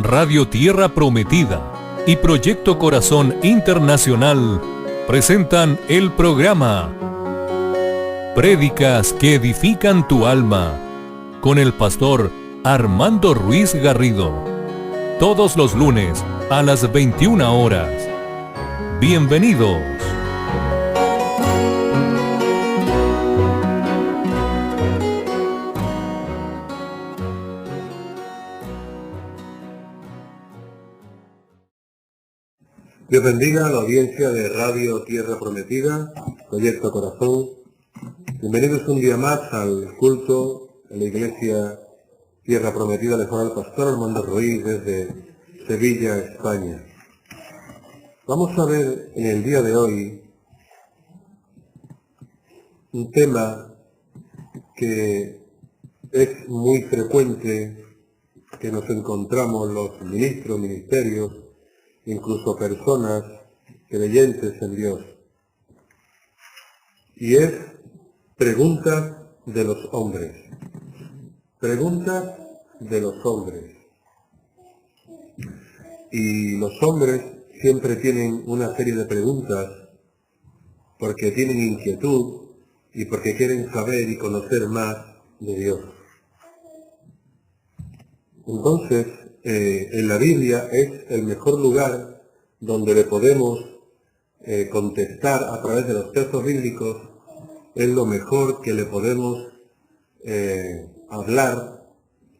Radio Tierra Prometida y Proyecto Corazón Internacional presentan el programa Prédicas que edifican tu alma con el pastor Armando Ruiz Garrido, todos los lunes a las 21 horas. Bienvenidos. Dios bendiga a la audiencia de Radio Tierra Prometida, Proyecto Corazón. Bienvenidos un día más al culto en la Iglesia Tierra Prometida. Les habla el pastor Armando Ruiz desde Sevilla, España. Vamos a ver en el día de hoy un tema que es muy frecuente, que nos encontramos los ministros, ministerios, incluso personas creyentes en Dios. Y es preguntas de los hombres. Preguntas de los hombres. Y los hombres siempre tienen una serie de preguntas porque tienen inquietud y porque quieren saber y conocer más de Dios. Entonces, en la Biblia es el mejor lugar donde le podemos contestar a través de los textos bíblicos. Es lo mejor que le podemos hablar,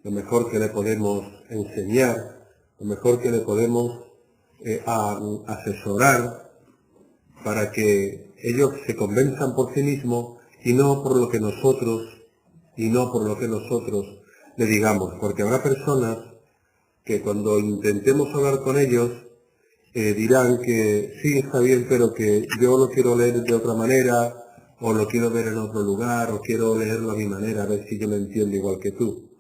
lo mejor que le podemos enseñar, lo mejor que le podemos asesorar para que ellos se convenzan por sí mismos y no por lo que nosotros le digamos, porque habrá personas que cuando intentemos hablar con ellos dirán que sí, está bien, pero que yo lo quiero leer de otra manera, o lo quiero ver en otro lugar, o quiero leerlo a mi manera, a ver si yo lo entiendo igual que tú.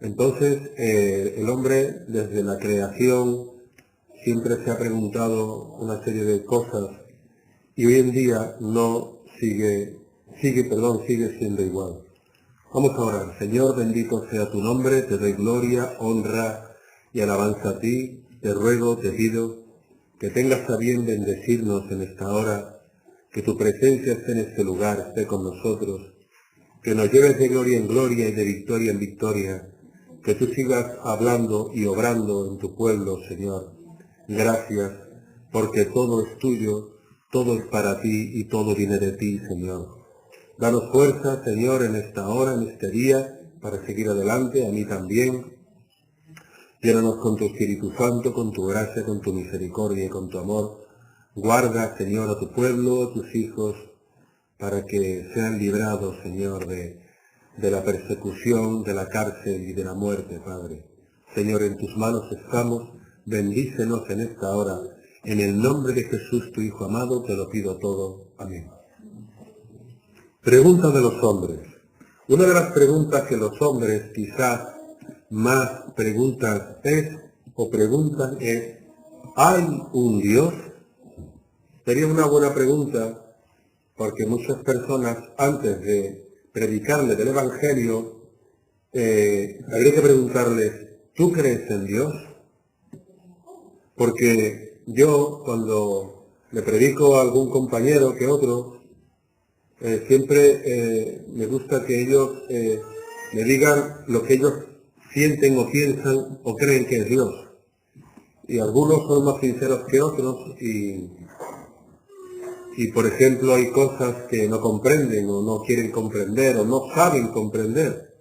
Entonces, el hombre desde la creación siempre se ha preguntado una serie de cosas, y hoy en día sigue siendo igual. Vamos a orar. Señor, bendito sea tu nombre, te doy gloria, honra y alabanza a ti. Te ruego, te pido que tengas a bien bendecirnos en esta hora, que tu presencia esté en este lugar, esté con nosotros, que nos lleves de gloria en gloria y de victoria en victoria, que tú sigas hablando y obrando en tu pueblo, Señor. Gracias, porque todo es tuyo, todo es para ti y todo viene de ti, Señor. Danos fuerza, Señor, en esta hora, en este día, para seguir adelante, a mí también. Llénanos con tu Espíritu Santo, con tu gracia, con tu misericordia y con tu amor. Guarda, Señor, a tu pueblo, a tus hijos, para que sean librados, Señor, de la persecución, de la cárcel y de la muerte, Padre. Señor, en tus manos estamos, bendícenos en esta hora. En el nombre de Jesús, tu Hijo amado, te lo pido todo. Amén. Preguntas de los hombres. Una de las preguntas que los hombres quizás más preguntan es, ¿hay un Dios? Sería una buena pregunta, porque muchas personas antes de predicarles del Evangelio, habría que preguntarles, ¿tú crees en Dios? Porque yo cuando le predico a algún compañero que otro, siempre me gusta que ellos me digan lo que ellos sienten o piensan o creen que es Dios. Y algunos son más sinceros que otros y por ejemplo hay cosas que no comprenden o no quieren comprender o no saben comprender.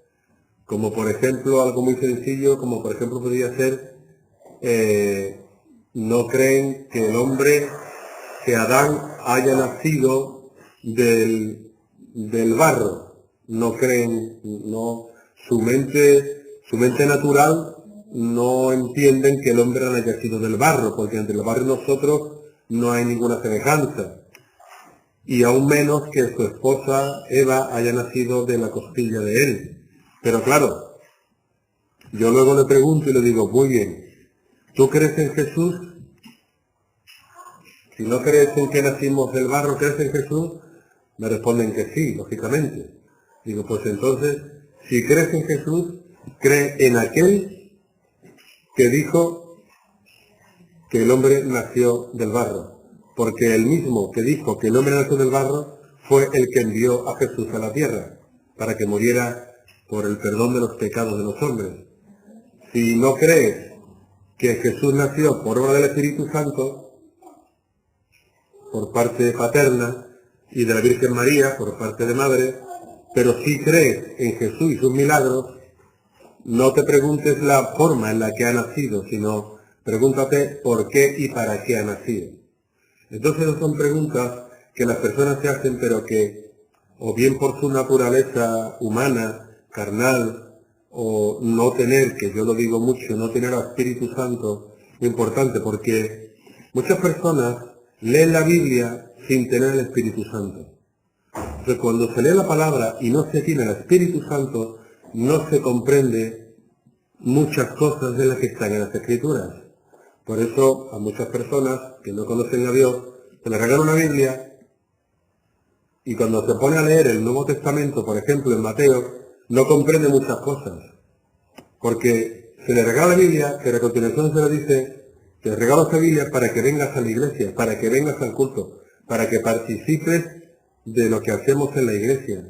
Como por ejemplo algo muy sencillo, como por ejemplo podría ser, no creen que el hombre, que Adán haya nacido del barro, no creen, su mente natural no entienden que el hombre haya sido del barro, porque entre el barro y nosotros no hay ninguna semejanza, y aún menos que su esposa Eva haya nacido de la costilla de él. Pero claro, yo luego le pregunto y le digo, muy bien, ¿tú crees en Jesús? Si no crees en que nacimos del barro, ¿crees en Jesús? Me responden que sí, lógicamente. Digo, pues entonces, si crees en Jesús, cree en aquel que dijo que el hombre nació del barro, porque el mismo que dijo que el hombre nació del barro fue el que envió a Jesús a la tierra, para que muriera por el perdón de los pecados de los hombres. Si no crees que Jesús nació por obra del Espíritu Santo, por parte paterna, y de la Virgen María, por parte de madre, pero si crees en Jesús y sus milagros, no te preguntes la forma en la que ha nacido, sino pregúntate por qué y para qué ha nacido. Entonces no son preguntas que las personas se hacen, pero que, o bien por su naturaleza humana, carnal, o no tener, que yo lo digo mucho, no tener al Espíritu Santo, es importante, porque muchas personas leen la Biblia sin tener el Espíritu Santo. Entonces, cuando se lee la palabra y no se tiene el Espíritu Santo, no se comprende muchas cosas de las que están en las Escrituras. Por eso, a muchas personas que no conocen a Dios, se les regala una Biblia, y cuando se pone a leer el Nuevo Testamento, por ejemplo, en Mateo, no comprende muchas cosas. Porque se le regala la Biblia, pero a continuación se le dice, te regalo esta Biblia para que vengas a la iglesia, para que vengas al culto, para que participes de lo que hacemos en la iglesia.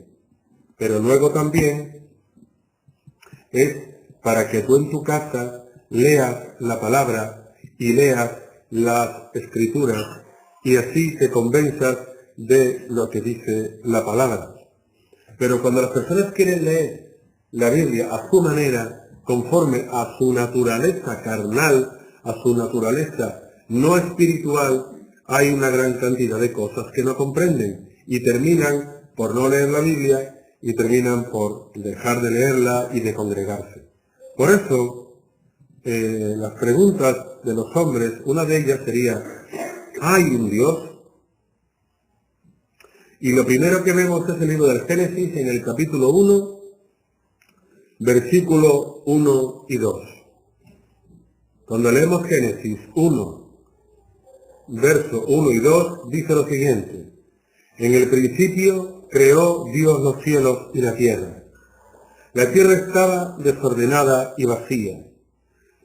Pero luego también es para que tú en tu casa leas la palabra y leas las Escrituras y así te convenzas de lo que dice la palabra. Pero cuando las personas quieren leer la Biblia a su manera, conforme a su naturaleza carnal, a su naturaleza no espiritual, hay una gran cantidad de cosas que no comprenden y terminan por no leer la Biblia y terminan por dejar de leerla y de congregarse. Por eso, las preguntas de los hombres, una de ellas sería, ¿hay un Dios? Y lo primero que vemos es el libro del Génesis en el capítulo 1, versículo 1 y 2. Cuando leemos Génesis 1, verso 1 y 2, dice lo siguiente: en el principio creó Dios los cielos y la tierra. La tierra estaba desordenada y vacía.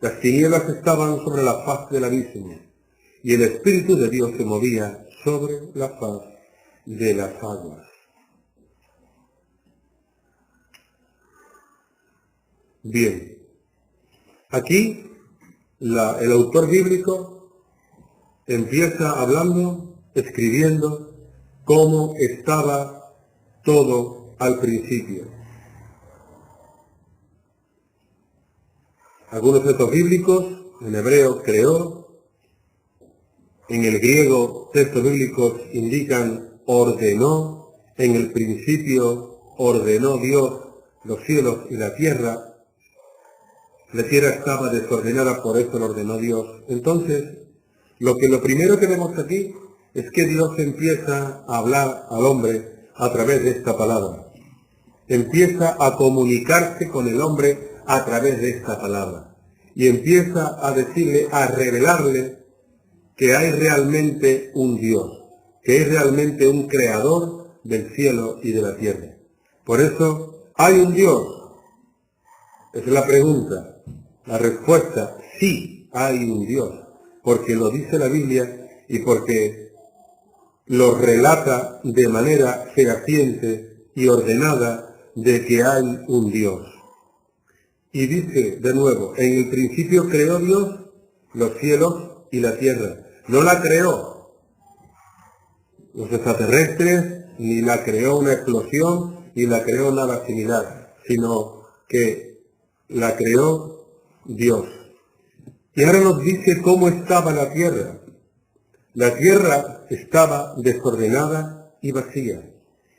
Las tinieblas estaban sobre la faz del abismo, y el Espíritu de Dios se movía sobre la faz de las aguas. Bien, aquí el autor bíblico empieza hablando, escribiendo cómo estaba todo al principio. Algunos textos bíblicos, en hebreo creó, en el griego textos bíblicos indican ordenó, en el principio ordenó Dios los cielos y la tierra. La tierra estaba desordenada, por eso lo ordenó Dios. Entonces, lo primero que vemos aquí es que Dios empieza a hablar al hombre a través de esta palabra. Empieza a comunicarse con el hombre a través de esta palabra. Y empieza a decirle, a revelarle que hay realmente un Dios, que es realmente un creador del cielo y de la tierra. Por eso, ¿hay un Dios? Esa es la pregunta. La respuesta, sí, hay un Dios, porque lo dice la Biblia y porque lo relata de manera fehaciente y ordenada de que hay un Dios. Y dice de nuevo, en el principio creó Dios los cielos y la tierra. No la creó los extraterrestres, ni la creó una explosión, ni la creó nada similar, sino que la creó Dios. Y ahora nos dice cómo estaba la tierra. La tierra estaba desordenada y vacía,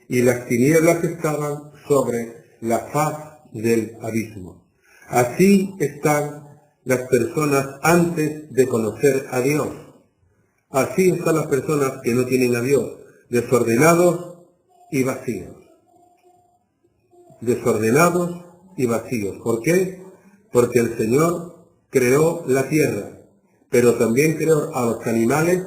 y las tinieblas estaban sobre la faz del abismo. Así están las personas antes de conocer a Dios. Así están las personas que no tienen a Dios, desordenados y vacíos. Desordenados y vacíos. ¿Por qué? Porque el Señor creó la tierra, pero también creó a los animales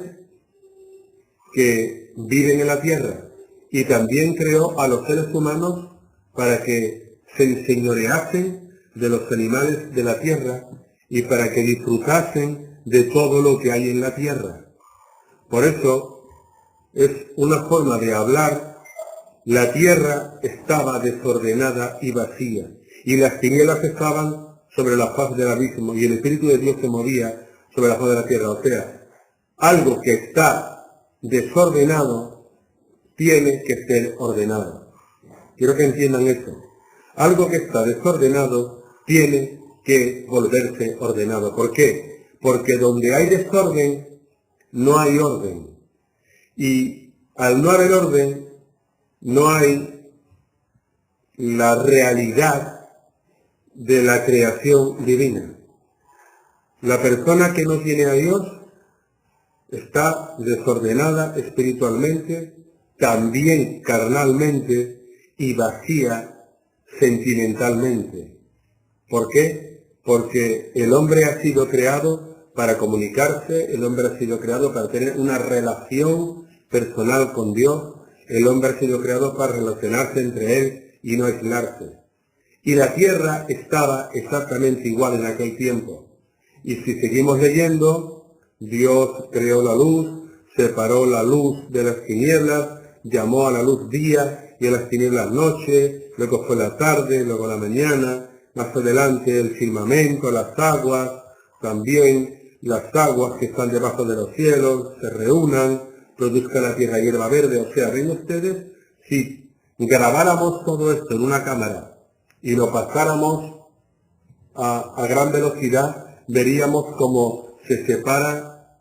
que viven en la tierra, y también creó a los seres humanos para que se enseñoreasen de los animales de la tierra y para que disfrutasen de todo lo que hay en la tierra. Por eso es una forma de hablar. La tierra estaba desordenada y vacía, y las tinieblas estaban sobre la faz del abismo, y el Espíritu de Dios se movía sobre la faz de la tierra. O sea, algo que está desordenado tiene que ser ordenado. Quiero que entiendan eso. Algo que está desordenado tiene que volverse ordenado. ¿Por qué? Porque donde hay desorden, no hay orden. Y al no haber orden, no hay la realidad de la creación divina. La persona que no tiene a Dios está desordenada espiritualmente, también carnalmente y vacía sentimentalmente. ¿Por qué? Porque el hombre ha sido creado para comunicarse, el hombre ha sido creado para tener una relación personal con Dios, el hombre ha sido creado para relacionarse entre él y no aislarse. Y la tierra estaba exactamente igual en aquel tiempo. Y si seguimos leyendo, Dios creó la luz, separó la luz de las tinieblas, llamó a la luz día y a las tinieblas noche, luego fue la tarde, luego la mañana, más adelante el firmamento, las aguas, también las aguas que están debajo de los cielos, se reúnan, produzca la tierra hierba verde. O sea, ven ustedes, si grabáramos todo esto en una cámara y lo pasáramos a gran velocidad, veríamos cómo se separa,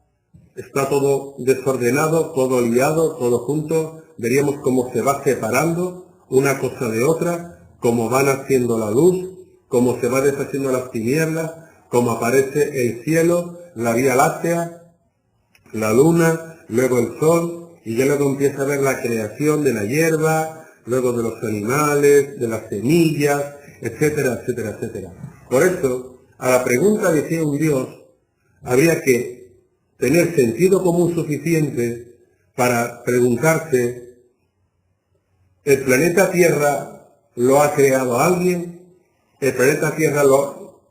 está todo desordenado, todo liado, todo junto, veríamos cómo se va separando una cosa de otra, cómo van haciendo la luz, cómo se va deshaciendo las tinieblas, cómo aparece el cielo, la Vía Láctea, la luna, luego el sol, y ya luego empieza a ver la creación de la hierba, luego de los animales, de las semillas, etcétera, etcétera, etcétera. Por eso, a la pregunta de si hay un Dios, habría que tener sentido común suficiente para preguntarse, ¿el planeta Tierra lo ha creado alguien? ¿El planeta Tierra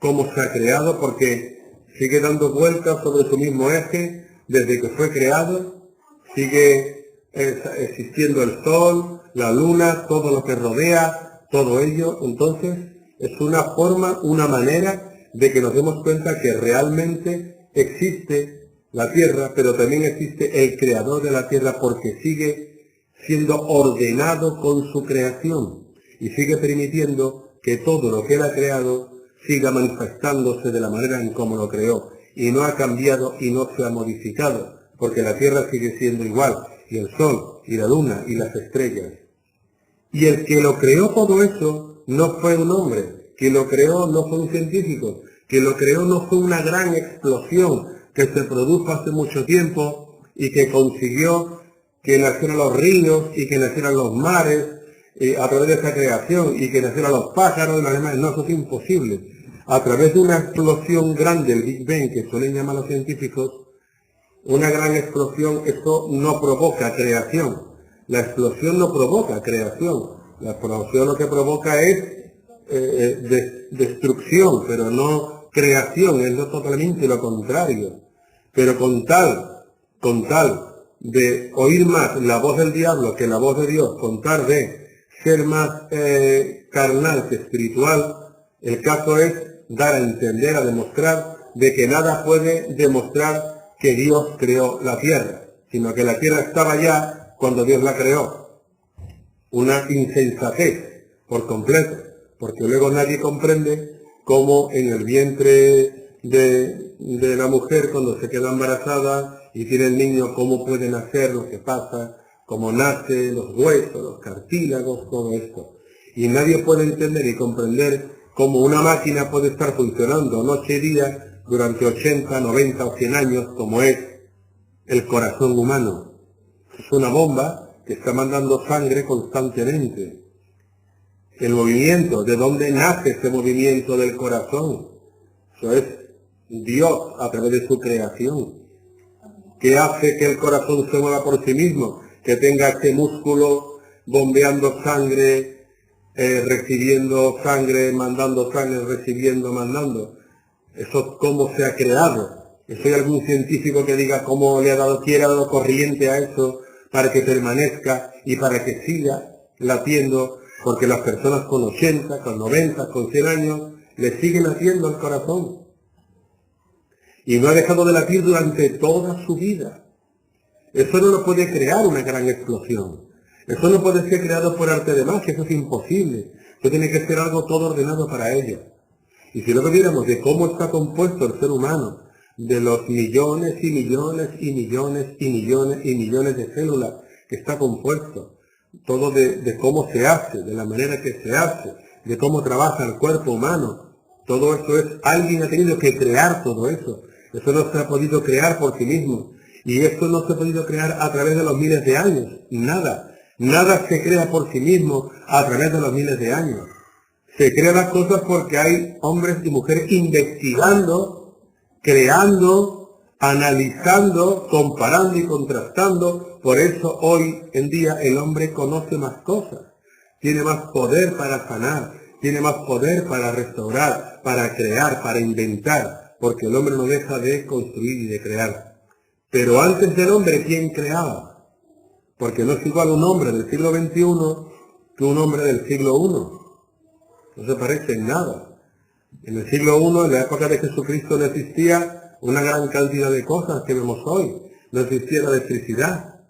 cómo se ha creado? Porque sigue dando vueltas sobre su mismo eje desde que fue creado, sigue existiendo el sol, la luna, todo lo que rodea, todo ello. Entonces, es una forma, una manera de que nos demos cuenta que realmente existe la Tierra, pero también existe el creador de la Tierra, porque sigue siendo ordenado con su creación y sigue permitiendo que todo lo que él ha creado siga manifestándose de la manera en cómo lo creó, y no ha cambiado y no se ha modificado, porque la Tierra sigue siendo igual, y el sol, y la luna, y las estrellas. Y el que lo creó todo eso no fue un hombre, quien lo creó no fue un científico, quien lo creó no fue una gran explosión que se produjo hace mucho tiempo y que consiguió que nacieran los ríos y que nacieran los mares a través de esa creación, y que nacieran los pájaros y los animales. No, eso es imposible. A través de una explosión grande, el Big Bang, que suelen llamar los científicos, una gran explosión, eso no provoca creación. La explosión no provoca creación. La explosión lo que provoca es destrucción, pero no creación, es totalmente lo contrario. Pero con tal de oír más la voz del diablo que la voz de Dios, con tal de ser más carnal que espiritual, el caso es dar a entender, a demostrar, de que nada puede demostrar que Dios creó la tierra, sino que la tierra estaba ya cuando Dios la creó. Una insensatez por completo, porque luego nadie comprende cómo en el vientre de la mujer, cuando se queda embarazada y tiene el niño, cómo puede nacer, lo que pasa, cómo nace, los huesos, los cartílagos, todo esto. Y nadie puede entender y comprender cómo una máquina puede estar funcionando noche y día durante 80, 90 o 100 años, como es el corazón humano. Es una bomba que está mandando sangre constantemente. El movimiento, ¿de dónde nace ese movimiento del corazón? Eso es Dios a través de su creación. ¿Qué hace que el corazón se mueva por sí mismo? Que tenga este músculo bombeando sangre, recibiendo sangre, mandando sangre, recibiendo, mandando. Eso cómo se ha creado. Eso hay algún científico que diga cómo quiere dado corriente a eso para que permanezca y para que siga latiendo, porque las personas con 80, con 90, con 100 años le siguen latiendo al corazón. Y no ha dejado de latir durante toda su vida. Eso no lo puede crear una gran explosión. Eso no puede ser creado por arte de magia, eso es imposible. Eso tiene que ser algo todo ordenado para ello. Y si luego viéramos de cómo está compuesto el ser humano, de los millones y millones y millones y millones y millones de células que está compuesto, todo de cómo se hace, de la manera que se hace, de cómo trabaja el cuerpo humano, todo eso es, alguien ha tenido que crear todo eso. Eso no se ha podido crear por sí mismo. Y esto no se ha podido crear a través de los miles de años. Nada. Nada se crea por sí mismo a través de los miles de años. Se crean las cosas porque hay hombres y mujeres investigando, creando, analizando, comparando y contrastando. Por eso hoy en día el hombre conoce más cosas. Tiene más poder para sanar, tiene más poder para restaurar, para crear, para inventar. Porque el hombre no deja de construir y de crear. Pero antes del hombre, ¿quién creaba? Porque no es igual un hombre del siglo XXI que un hombre del siglo I. No se parece en nada. En el siglo I, en la época de Jesucristo, no existía una gran cantidad de cosas que vemos hoy. No existía la electricidad.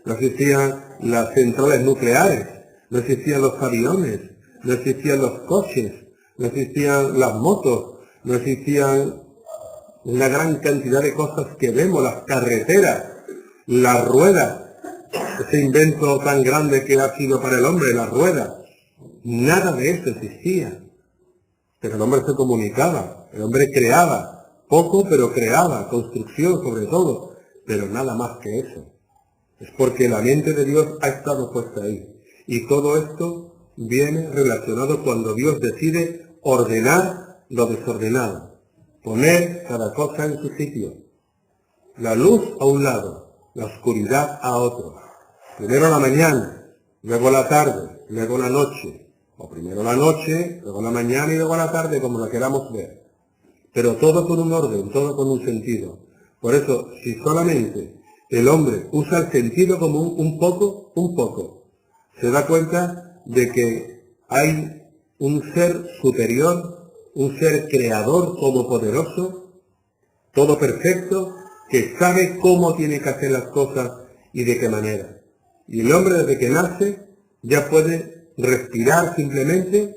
No existían las centrales nucleares. No existían los aviones. No existían los coches. No existían las motos. No existían una gran cantidad de cosas que vemos, las carreteras, las ruedas, ese invento tan grande que ha sido para el hombre, las ruedas. Nada de eso existía. Pero el hombre se comunicaba, el hombre creaba, poco pero creaba, construcción sobre todo, pero nada más que eso. Es porque la mente de Dios ha estado puesta ahí. Y todo esto viene relacionado cuando Dios decide ordenar lo desordenado. Poner cada cosa en su sitio. La luz a un lado, la oscuridad a otro. Primero la mañana, luego la tarde, luego la noche. O primero la noche, luego la mañana y luego la tarde, como la queramos ver. Pero todo con un orden, todo con un sentido. Por eso, si solamente el hombre usa el sentido común un poco, se da cuenta de que hay un ser superior, un ser creador todopoderoso, todo perfecto, que sabe cómo tiene que hacer las cosas y de qué manera. Y el hombre desde que nace ya puede respirar simplemente,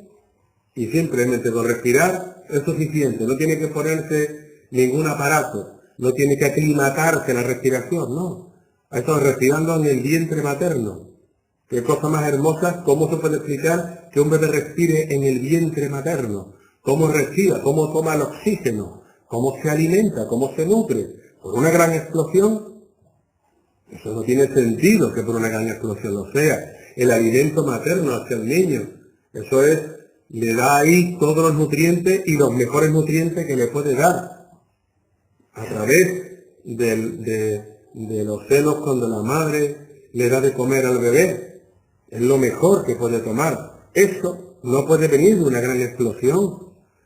y simplemente con respirar es suficiente. No tiene que ponerse ningún aparato, no tiene que aclimatarse a la respiración, no. Ha estado respirando en el vientre materno. Qué cosa más hermosa, cómo se puede explicar que un bebé respire en el vientre materno. Cómo respira, cómo toma el oxígeno, cómo se alimenta, cómo se nutre. Por una gran explosión, eso no tiene sentido que por una gran explosión lo sea. El alimento materno hacia el niño, eso es, le da ahí todos los nutrientes y los mejores nutrientes que le puede dar. A través de los senos cuando la madre le da de comer al bebé. Es lo mejor que puede tomar. Eso no puede venir de una gran explosión.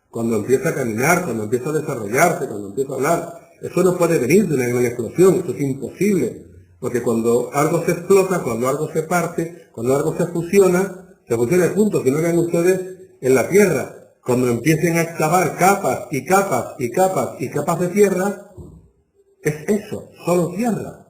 Cuando empieza a caminar, cuando empieza a desarrollarse, cuando empieza a hablar, eso no puede venir de una gran explosión, eso es imposible. Porque cuando algo se explota, cuando algo se parte, cuando algo se fusiona juntos, que no vean ustedes en la tierra, cuando empiecen a excavar capas y capas y capas y capas de tierra, es eso, solo tierra,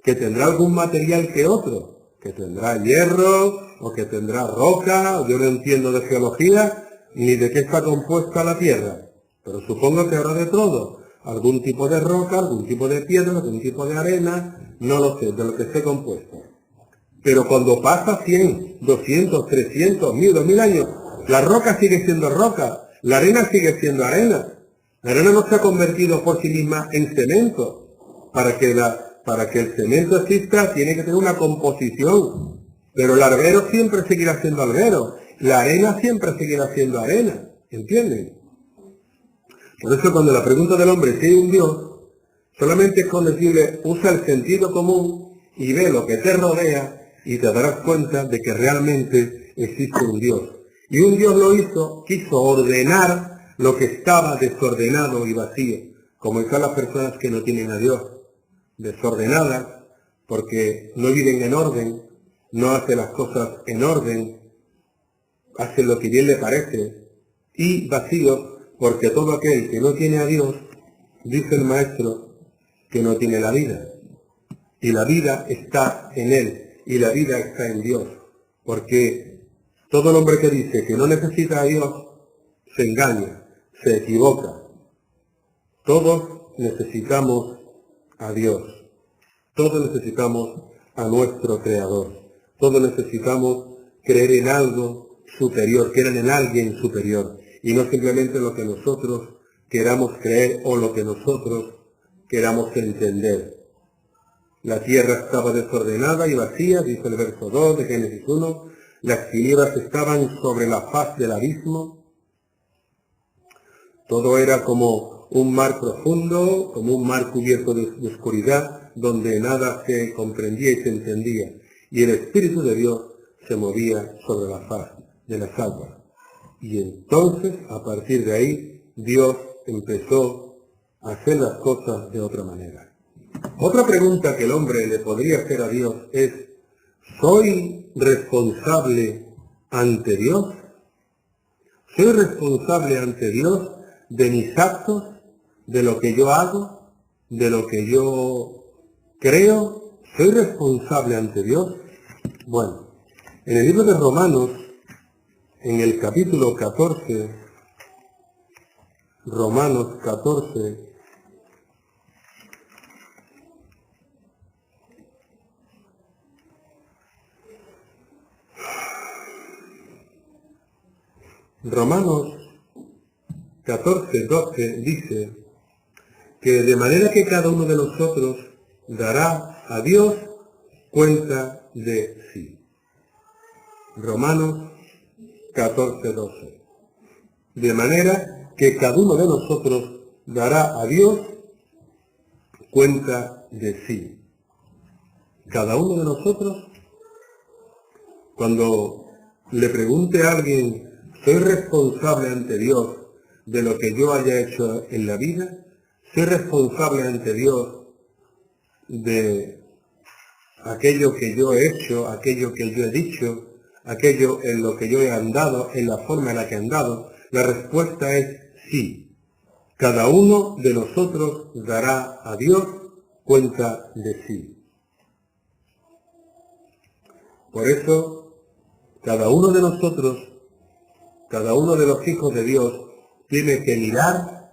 que tendrá algún material que otro, que tendrá hierro o que tendrá roca, yo no entiendo de geología, ni de qué está compuesta la tierra, pero supongo que habrá de todo, algún tipo de roca, algún tipo de piedra, algún tipo de arena, no lo sé, de lo que esté compuesto. Pero cuando pasa 100, 200, 300, 1000, 2000 años, la roca sigue siendo roca, la arena sigue siendo arena. La arena no se ha convertido por sí misma en cemento. Para que el cemento exista tiene que tener una composición, pero el albero siempre seguirá siendo albero. La arena siempre seguirá siendo arena, ¿entienden? Por eso cuando la pregunta del hombre si hay un Dios, solamente es con decirle, usa el sentido común y ve lo que te rodea y te darás cuenta de que realmente existe un Dios. Y un Dios quiso ordenar lo que estaba desordenado y vacío, como están las personas que no tienen a Dios, desordenadas, porque no viven en orden, no hacen las cosas en orden, hacen lo que bien le parece, y vacíos, porque todo aquel que no tiene a Dios, dice el Maestro, que no tiene la vida. Y la vida está en Él, y la vida está en Dios, porque todo el hombre que dice que no necesita a Dios, se engaña, se equivoca. Todos necesitamos a Dios, todos necesitamos a nuestro Creador, todos necesitamos creer en algo superior, creer en alguien superior, y no simplemente lo que nosotros queramos creer o lo que nosotros queramos entender. La tierra estaba desordenada y vacía, dice el verso 2 de Génesis 1, las tinieblas estaban sobre la faz del abismo, todo era como un mar profundo, como un mar cubierto de oscuridad, donde nada se comprendía y se entendía, y el Espíritu de Dios se movía sobre la faz de las aguas. Y entonces, a partir de ahí, Dios empezó a hacer las cosas de otra manera. Otra pregunta que el hombre le podría hacer a Dios es, ¿soy responsable ante Dios? ¿Soy responsable ante Dios de mis actos, de lo que yo hago, de lo que yo creo? ¿Soy responsable ante Dios? Bueno, en el libro de Romanos, en el capítulo 14, Romanos 14, Romanos 14:12 dice que de manera que cada uno de nosotros dará a Dios cuenta de sí. Romanos 14:12. De manera que cada uno de nosotros dará a Dios cuenta de sí. Cada uno de nosotros, cuando le pregunte a alguien, ¿soy responsable ante Dios de lo que yo haya hecho en la vida? ¿Soy responsable ante Dios de aquello que yo he hecho, aquello que yo he dicho, aquello en lo que yo he andado, en la forma en la que he andado? La respuesta es sí. Cada uno de nosotros dará a Dios cuenta de sí. Por eso, cada uno de nosotros, cada uno de los hijos de Dios, tiene que mirar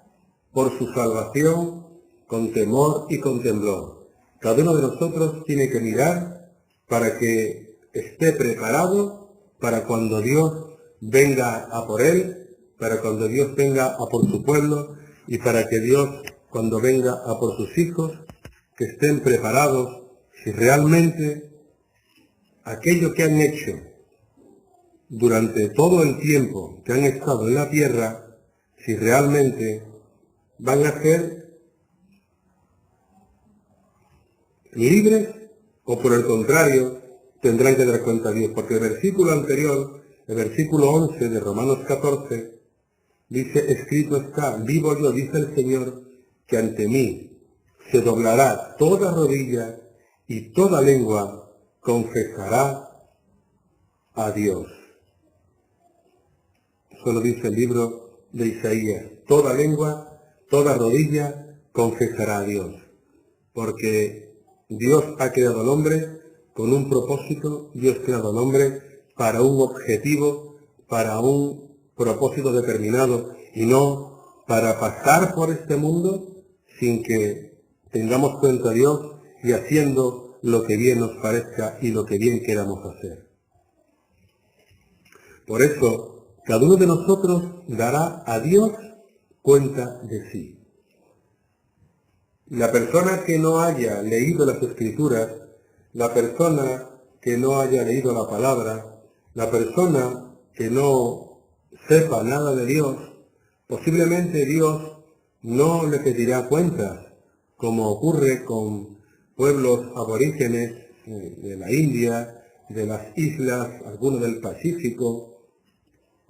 por su salvación con temor y con temblor. Cada uno de nosotros tiene que mirar para que esté preparado para cuando Dios venga a por él, para cuando Dios venga a por su pueblo y para que Dios, cuando venga a por sus hijos, que estén preparados si realmente aquello que han hecho durante todo el tiempo que han estado en la tierra, si realmente van a ser libres o por el contrario tendrán que dar cuenta a Dios. Porque el versículo anterior, el versículo 11 de Romanos 14, dice, escrito está, vivo yo, dice el Señor, que ante mí se doblará toda rodilla y toda lengua confesará a Dios. Eso lo dice el libro de Isaías. Toda lengua, toda rodilla confesará a Dios. Porque Dios ha creado al hombre con un propósito, Dios ha creado al hombre para un objetivo, para un propósito determinado, y no para pasar por este mundo sin que tengamos cuenta a Dios y haciendo lo que bien nos parezca y lo que bien queramos hacer. Por eso, cada uno de nosotros dará a Dios cuenta de sí. La persona que no haya leído las Escrituras, la persona que no haya leído la palabra, la persona que no sepa nada de Dios, posiblemente Dios no le pedirá cuentas, como ocurre con pueblos aborígenes de la India, de las islas, algunos del Pacífico,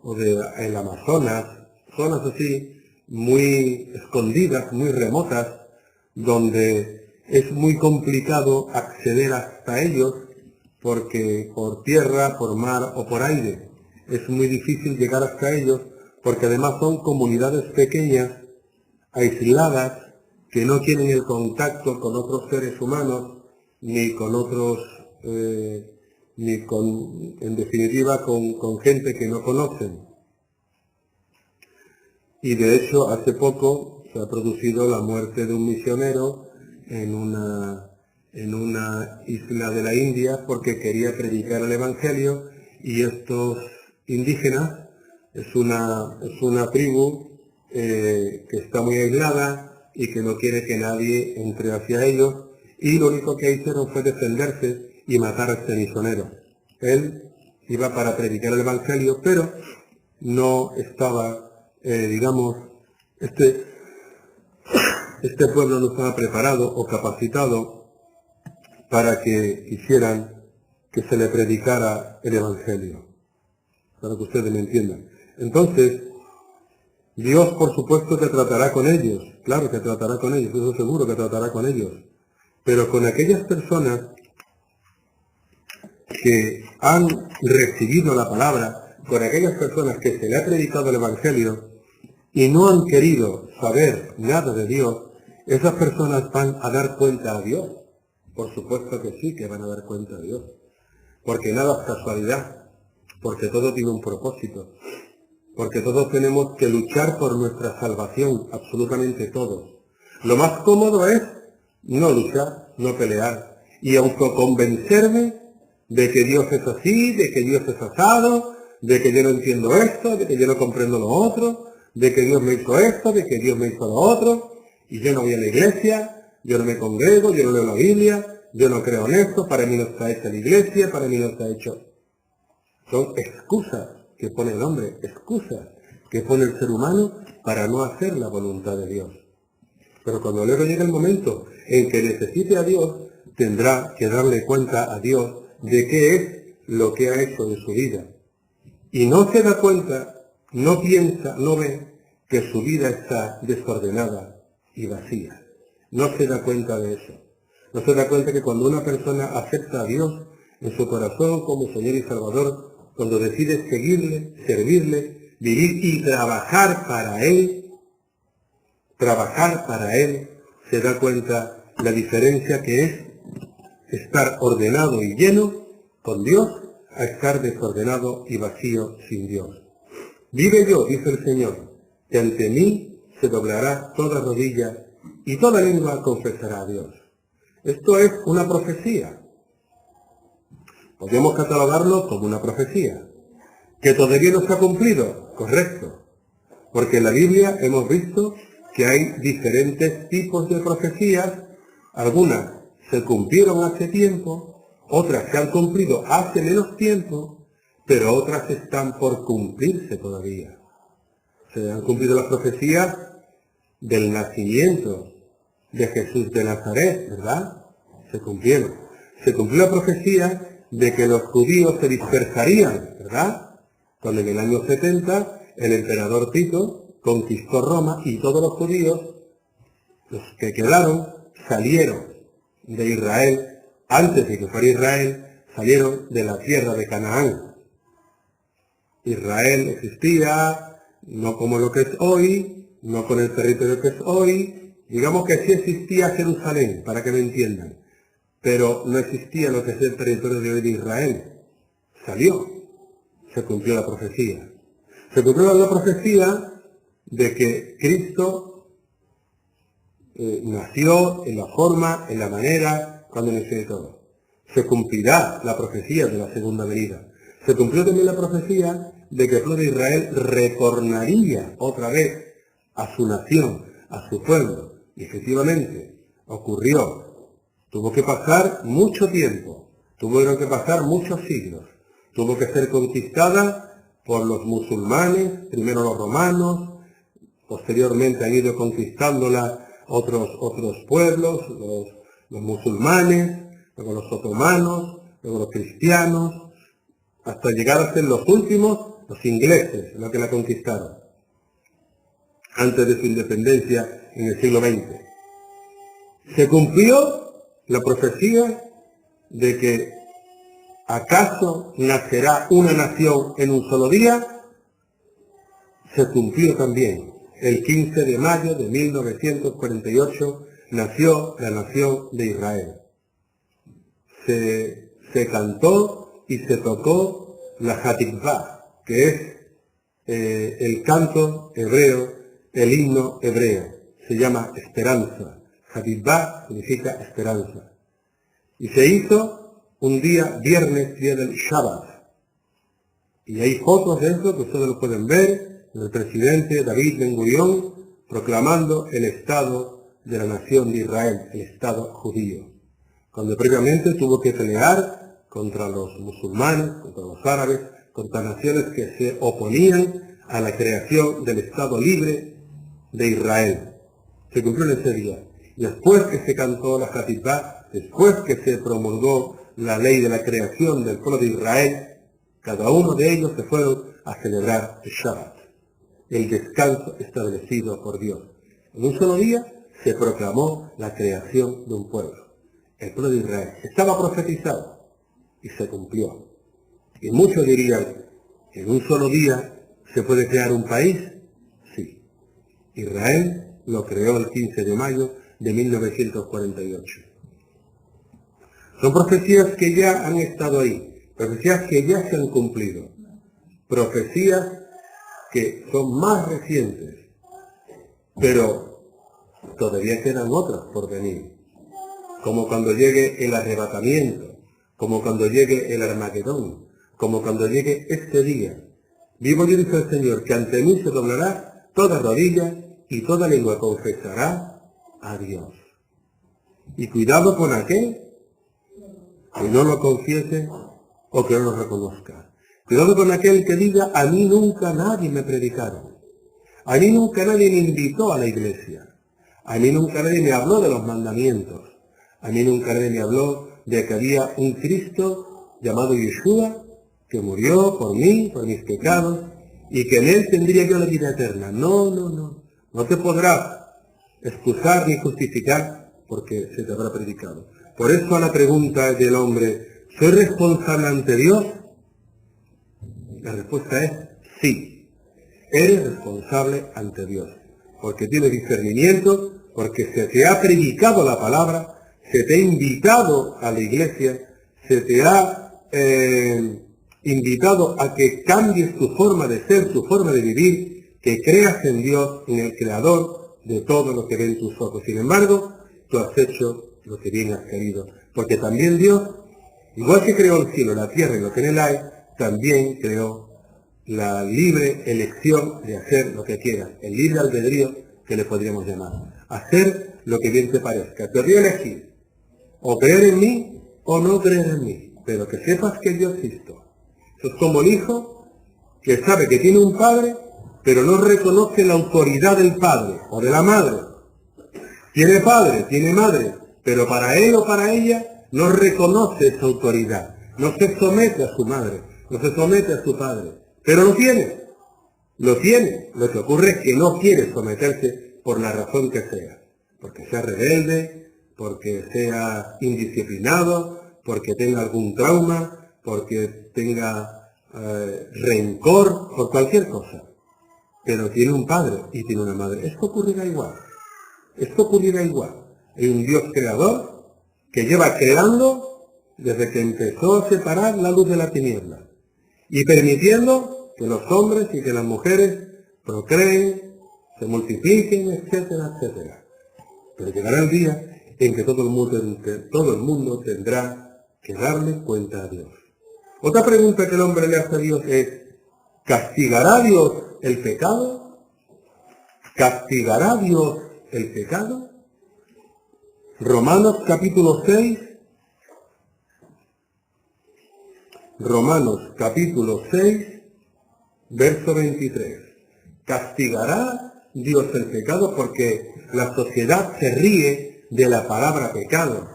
o del Amazonas, zonas así, muy escondidas, muy remotas, donde es muy complicado acceder hasta ellos, porque por tierra, por mar o por aire es muy difícil llegar hasta ellos, porque además son comunidades pequeñas, aisladas, que no tienen el contacto con otros seres humanos, ni con otros, en definitiva, con gente que no conocen. Y de hecho, hace poco se ha producido la muerte de un misionero en una isla de la India porque quería predicar el Evangelio, y estos indígenas, es una tribu que está muy aislada y que no quiere que nadie entre hacia ellos, y lo único que hicieron fue defenderse y matar a este misionero. Él iba para predicar el Evangelio, pero no estaba, digamos, este pueblo no estaba preparado o capacitado para que quisieran que se le predicara el Evangelio, para que ustedes me entiendan. Entonces, Dios, por supuesto, que tratará con ellos, claro que tratará con ellos, eso seguro que tratará con ellos, pero con aquellas personas que han recibido la palabra, con aquellas personas que se le ha predicado el Evangelio y no han querido saber nada de Dios, esas personas van a dar cuenta a Dios. Por supuesto que sí, que van a dar cuenta a Dios, porque nada es casualidad, porque todo tiene un propósito, porque todos tenemos que luchar por nuestra salvación, absolutamente todos. Lo más cómodo es no luchar, no pelear, y autoconvencerme de que Dios es así, de que Dios es asado, de que yo no entiendo esto, de que yo no comprendo lo otro, de que Dios me hizo esto, de que Dios me hizo lo otro, y yo no voy a la iglesia, yo no me congrego, yo no leo la Biblia, yo no creo en esto, para mí no está hecha la iglesia, para mí no está hecho. Son excusas que pone el hombre, excusas que pone el ser humano para no hacer la voluntad de Dios. Pero cuando luego llegue el momento en que necesite a Dios, tendrá que darle cuenta a Dios de qué es lo que ha hecho en su vida. Y no se da cuenta, no piensa, no ve que su vida está desordenada y vacía. No se da cuenta de eso. No se da cuenta que cuando una persona acepta a Dios en su corazón como Señor y Salvador, cuando decide seguirle, servirle, vivir y trabajar para Él, se da cuenta la diferencia que es estar ordenado y lleno con Dios a estar desordenado y vacío sin Dios. Vive yo, dice el Señor, que ante mí se doblará toda rodilla y toda lengua confesará a Dios. Esto es una profecía. Podemos catalogarlo como una profecía. ¿Que todavía no se ha cumplido? Correcto. Porque en la Biblia hemos visto que hay diferentes tipos de profecías. Algunas se cumplieron hace tiempo, otras se han cumplido hace menos tiempo, pero otras están por cumplirse todavía. Se han cumplido las profecías del nacimiento de Jesús de Nazaret, ¿verdad? Se cumplieron. Se cumplió la profecía de que los judíos se dispersarían, ¿verdad? Cuando en el año 70 el emperador Tito conquistó Roma y todos los judíos, los que quedaron, salieron de Israel, antes de que fuera Israel, salieron de la tierra de Canaán. Israel existía, no como lo que es hoy, no con el territorio que es hoy, digamos que sí existía Jerusalén, para que me entiendan, pero no existía lo que es el territorio de hoy de Israel. Salió, se cumplió la profecía. Se cumplió la profecía de que Cristo nació en la forma, en la manera, cuando nació de todo. Se cumplirá la profecía de la segunda venida. Se cumplió también la profecía de que el pueblo de Israel retornaría otra vez a su nación, a su pueblo. Y efectivamente ocurrió. Tuvo que pasar mucho tiempo, tuvieron que pasar muchos siglos. Tuvo que ser conquistada por los musulmanes, primero los romanos, posteriormente han ido conquistándola otros pueblos, los musulmanes, luego los otomanos, luego los cristianos, hasta llegar a ser los últimos, los ingleses, los que la conquistaron. antes de su independencia en el siglo XX. Se cumplió la profecía de que ¿acaso nacerá una nación en un solo día? Se cumplió también. El 15 de mayo de 1948 nació la nación de Israel. Se cantó y se tocó la Hatikvah, que es el canto hebreo, el himno hebreo. Se llama esperanza. Hatikvah significa esperanza. Y se hizo un día, viernes, día del Shabbat. Y hay fotos de eso que ustedes lo pueden ver, del presidente David Ben-Gurión proclamando el Estado de la nación de Israel, el Estado judío, cuando previamente tuvo que pelear contra los musulmanes, contra los árabes, contra naciones que se oponían a la creación del Estado libre de Israel. Se cumplió en ese día. Y después que se cantó la Hatikvah, después que se promulgó la ley de la creación del pueblo de Israel, cada uno de ellos se fueron a celebrar el Shabbat, el descanso establecido por Dios. En un solo día se proclamó la creación de un pueblo, el pueblo de Israel. Estaba profetizado y se cumplió. Y muchos dirían, ¿en un solo día se puede crear un país? Sí. Israel lo creó el 15 de mayo de 1948. Son profecías que ya han estado ahí, profecías que ya se han cumplido, profecías que son más recientes, pero todavía quedan otras por venir, como cuando llegue el arrebatamiento, como cuando llegue el Armagedón, como cuando llegue este día. Vivo yo, dice el Señor, que ante mí se doblará toda rodilla y toda lengua confesará a Dios. Y cuidado con aquel que no lo confiese o que no lo reconozca. Cuidado con aquel que diga, a mí nunca nadie me predicaron. A mí nunca nadie me invitó a la iglesia. A mí nunca nadie me habló de los mandamientos. A mí nunca nadie me habló de que había un Cristo llamado Yeshua que murió por mí, por mis pecados, y que en él tendría yo la vida eterna. No, no, no. No te podrás excusar ni justificar porque se te habrá predicado. Por eso a la pregunta del hombre, ¿soy responsable ante Dios? La respuesta es sí. Eres responsable ante Dios, porque tienes discernimiento, porque se te ha predicado la palabra, se te ha invitado a la iglesia, se te ha invitado a que cambies tu forma de ser, tu forma de vivir, que creas en Dios, en el Creador de todo lo que ven tus ojos. Sin embargo, tú has hecho lo que bien has querido, porque también Dios, igual que creó el cielo, la tierra y lo que en él hay, también creó la libre elección de hacer lo que quieras, el libre albedrío que le podríamos llamar, hacer lo que bien te parezca. Te voy a elegir, o creer en mí o no creer en mí, pero que sepas que yo existo. Eso es como el hijo que sabe que tiene un padre, pero no reconoce la autoridad del padre o de la madre. Tiene padre, tiene madre, pero para él o para ella no reconoce esa autoridad, no se somete a su madre, no se somete a su padre, pero lo tiene. Lo que ocurre es que no quiere someterse por la razón que sea, porque sea rebelde, porque sea indisciplinado, porque tenga algún trauma, porque tenga rencor, por cualquier cosa. Pero tiene un padre y tiene una madre. Esto ocurrirá igual. Hay un Dios creador que lleva creando desde que empezó a separar la luz de la tiniebla y permitiendo que los hombres y que las mujeres procreen, se multipliquen, etcétera, etcétera. Pero llegará el día en que todo el mundo tendrá que darle cuenta a Dios. Otra pregunta que el hombre le hace a Dios es, ¿castigará Dios el pecado? ¿Castigará Dios el pecado? Romanos capítulo 6, verso 23. ¿Castigará Dios el pecado? Porque la sociedad se ríe de la palabra pecado,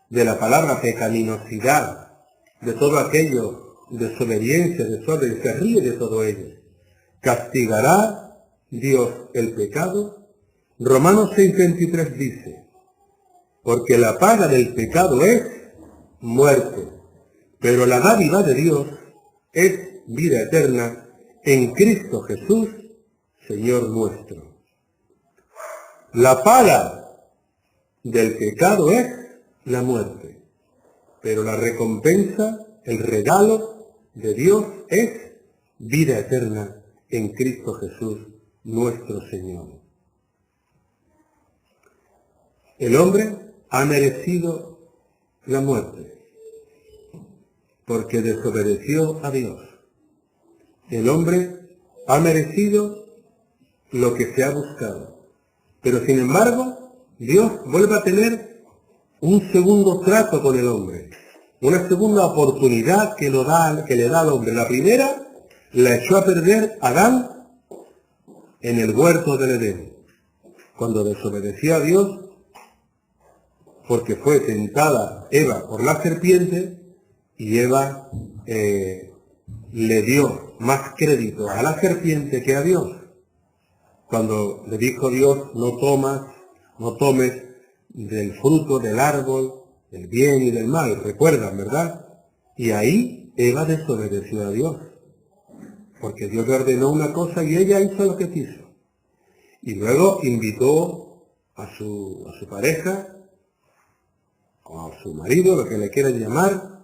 de la palabra pecaminosidad, de todo aquello, desobediencia, desorden, se ríe de todo ello. ¿Castigará Dios el pecado? Romanos 6:23 dice, porque la paga del pecado es muerte, pero la dádiva de Dios es vida eterna en Cristo Jesús, Señor nuestro. La paga del pecado es la muerte, pero la recompensa, el regalo de Dios es vida eterna en Cristo Jesús, nuestro Señor. El hombre ha merecido la muerte porque desobedeció a Dios. El hombre ha merecido lo que se ha buscado. Pero sin embargo, Dios vuelve a tener un segundo trato con el hombre, una segunda oportunidad que le da al hombre. La primera la echó a perder Adán en el huerto del Edén, cuando desobedeció a Dios, porque fue tentada Eva por la serpiente, y Eva le dio más crédito a la serpiente que a Dios. Cuando le dijo Dios, no tomes del fruto del árbol, del bien y del mal, recuerdan, ¿verdad? Y ahí Eva desobedeció a Dios, porque Dios le ordenó una cosa y ella hizo lo que quiso. Y luego invitó a su pareja, o a su marido, lo que le quieran llamar,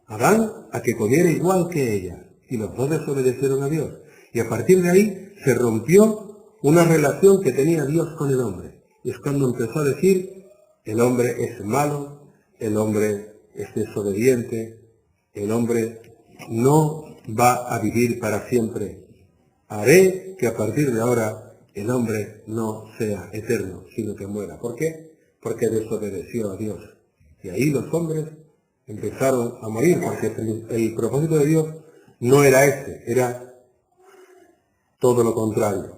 Adán, a que comiera igual que ella. Y los dos desobedecieron a Dios. Y a partir de ahí se rompió una relación que tenía Dios con el hombre. Y es cuando empezó a decir, el hombre es malo, el hombre es desobediente, el hombre no va a vivir para siempre. Haré que a partir de ahora el hombre no sea eterno, sino que muera. ¿Por qué? Porque desobedeció a Dios. Y ahí los hombres empezaron a morir, porque el propósito de Dios no era ese, era todo lo contrario.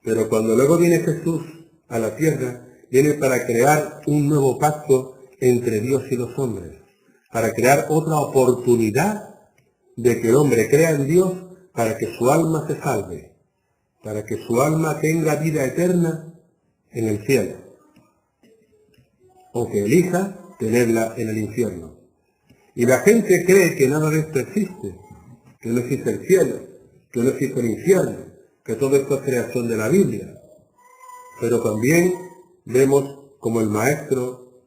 Pero cuando luego viene Jesús a la tierra, viene para crear un nuevo pacto entre Dios y los hombres, para crear otra oportunidad de que el hombre crea en Dios para que su alma se salve, para que su alma tenga vida eterna en el cielo, o que elija tenerla en el infierno. Y la gente cree que nada de esto existe, que no existe el cielo, que no existe el infierno, que todo esto es creación de la Biblia. Pero también vemos como el Maestro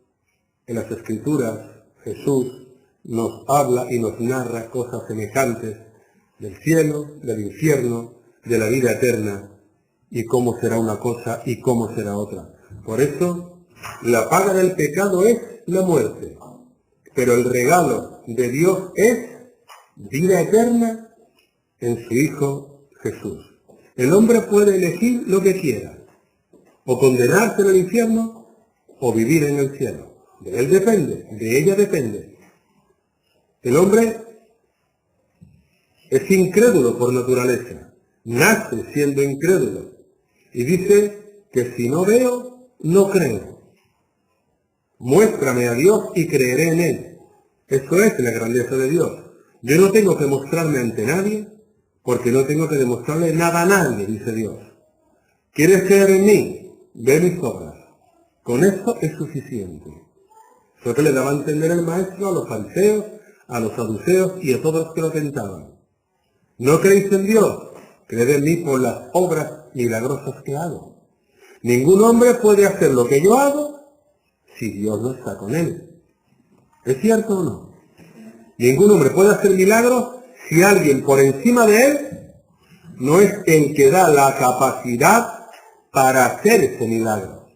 en las Escrituras, Jesús, nos habla y nos narra cosas semejantes del cielo, del infierno, de la vida eterna, y cómo será una cosa y cómo será otra. Por eso, la paga del pecado es la muerte, pero el regalo de Dios es vida eterna en su Hijo Jesús. El hombre puede elegir lo que quiera, o condenarse en el infierno, o vivir en el cielo. De él depende, de ella depende. El hombre es incrédulo por naturaleza, nace siendo incrédulo, y dice que si no veo, no creo. Muéstrame a Dios y creeré en Él. Eso es la grandeza de Dios. Yo no tengo que mostrarme ante nadie, porque no tengo que demostrarle nada a nadie, dice Dios. ¿Quieres creer en mí? Ve mis obras. Con esto es suficiente. Eso que le daba a entender el Maestro a los fariseos, a los saduceos y a todos los que lo tentaban. ¿No creéis en Dios? Creed en mí por las obras milagrosas que hago. Ningún hombre puede hacer lo que yo hago si Dios no está con él. ¿Es cierto o no? Ningún hombre puede hacer milagros si alguien por encima de él no es el que da la capacidad para hacer ese milagro.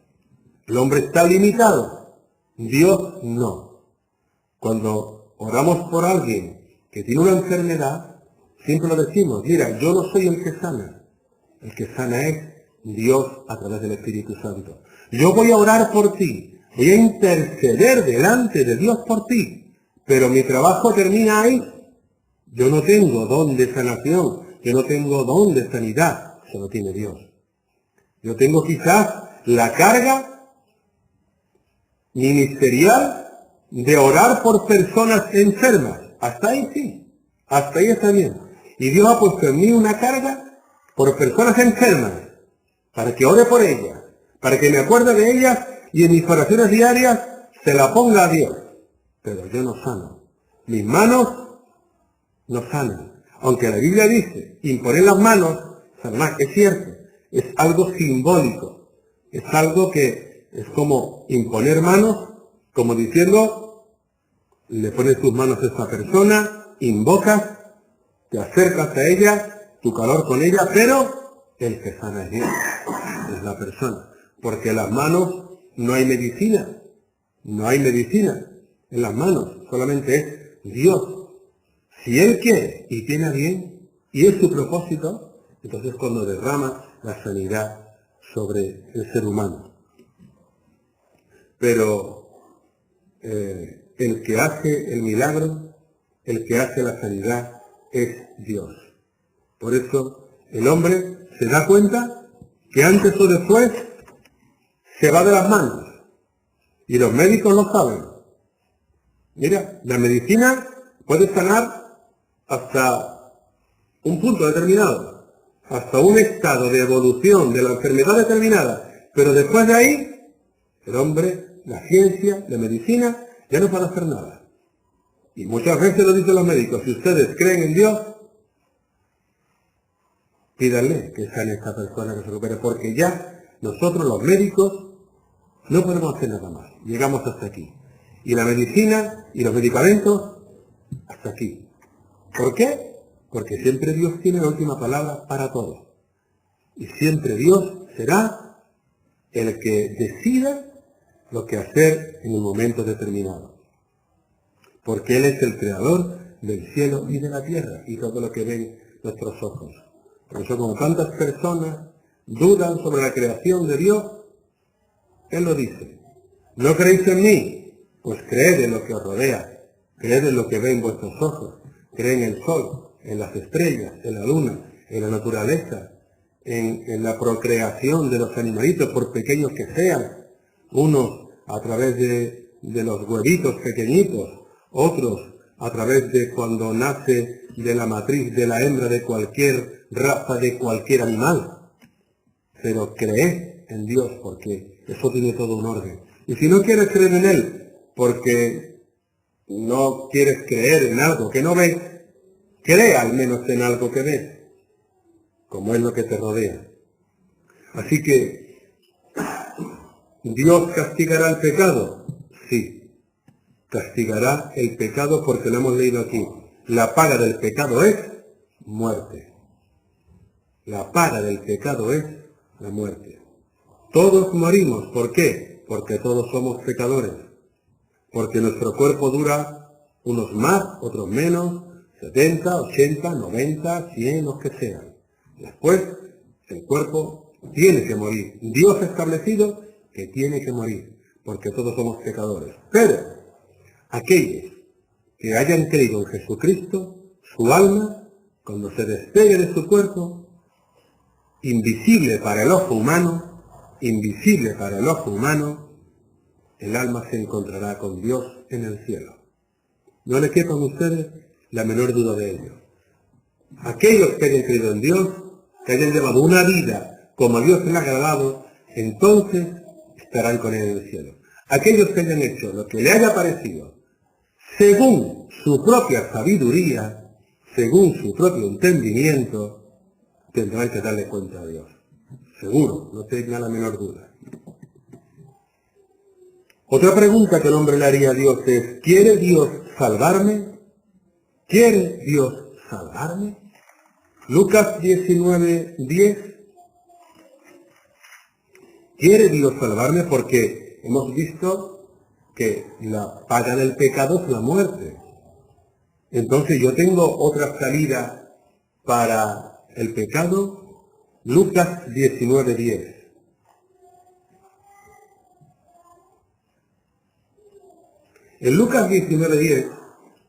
El hombre está limitado, Dios no. Cuando oramos por alguien que tiene una enfermedad, siempre lo decimos, mira, yo no soy el que sana es Dios a través del Espíritu Santo. Yo voy a orar por ti, voy a interceder delante de Dios por ti, pero mi trabajo termina ahí. Yo no tengo don de sanación, yo no tengo don de sanidad, eso lo tiene Dios. Yo tengo quizás la carga ministerial de orar por personas enfermas. Hasta ahí sí, hasta ahí está bien. Y Dios ha puesto en mí una carga por personas enfermas, para que ore por ellas, para que me acuerde de ellas y en mis oraciones diarias se la ponga a Dios. Pero yo no sano. Mis manos no sanan. Aunque la Biblia dice, imponer las manos, sanar, es cierto, es algo simbólico. Es algo que es como imponer manos, como diciendo, le pones tus manos a esta persona, invocas, te acercas a ella, tu calor con ella, pero el que sana es Dios, es la persona. Porque en las manos no hay medicina, no hay medicina en las manos, solamente es Dios. Si Él quiere y tiene a bien, y es su propósito, entonces cuando derrama la sanidad sobre el ser humano. Pero el que hace el milagro, el que hace la sanidad, es Dios. Por eso el hombre se da cuenta que antes o después se va de las manos. Y los médicos lo saben. Mira, la medicina puede sanar hasta un punto determinado, hasta un estado de evolución de la enfermedad determinada. Pero después de ahí, el hombre, la ciencia, la medicina, ya no puede hacer nada. Y muchas veces lo dicen los médicos, si ustedes creen en Dios, pídanle que sane a esta persona, que se recupere, porque ya nosotros los médicos no podemos hacer nada más. Llegamos hasta aquí. Y la medicina y los medicamentos, hasta aquí. ¿Por qué? Porque siempre Dios tiene la última palabra para todo. Y siempre Dios será el que decida lo que hacer en un momento determinado. Porque Él es el creador del cielo y de la tierra y todo lo que ven nuestros ojos. Por eso, como tantas personas dudan sobre la creación de Dios, Él lo dice. ¿No creéis en mí? Pues creed en lo que os rodea. Creed en lo que ven vuestros ojos. Creed en el sol, en las estrellas, en la luna, en la naturaleza, en la procreación de los animalitos, por pequeños que sean. Unos a través de los huevitos pequeñitos, otros a través de cuando nace de la matriz de la hembra de cualquier raza, de cualquier animal. Pero creed en Dios, porque eso tiene todo un orden. Y si no quieres creer en Él, porque no quieres creer en algo que no ves, cree al menos en algo que ves, como es lo que te rodea. Así que, ¿Dios castigará el pecado? Sí. Castigará el pecado porque lo hemos leído aquí. La paga del pecado es muerte. La paga del pecado es la muerte. Todos morimos. ¿Por qué? Porque todos somos pecadores. Porque nuestro cuerpo dura unos más, otros menos, 70, 80, 90, 100, los que sean. Después, el cuerpo tiene que morir. Dios ha establecido que tiene que morir, porque todos somos pecadores. Pero aquellos que hayan creído en Jesucristo, su alma, cuando se despegue de su cuerpo, invisible para el ojo humano, el alma se encontrará con Dios en el cielo. No le quepan ustedes la menor duda de ello. Aquellos que hayan creído en Dios, que hayan llevado una vida como a Dios le ha agradado, entonces estarán con Él en el cielo. Aquellos que hayan hecho lo que le haya parecido, según su propia sabiduría, según su propio entendimiento, tendrán que darle cuenta a Dios. Seguro, no tenga la menor duda. Otra pregunta que el hombre le haría a Dios es, ¿quiere Dios salvarme? ¿Quiere Dios salvarme? Lucas 19:10. ¿Quiere Dios salvarme? Porque hemos visto que la paga del pecado es la muerte. Entonces yo tengo otra salida para el pecado. Lucas 19:10. En Lucas 19:10,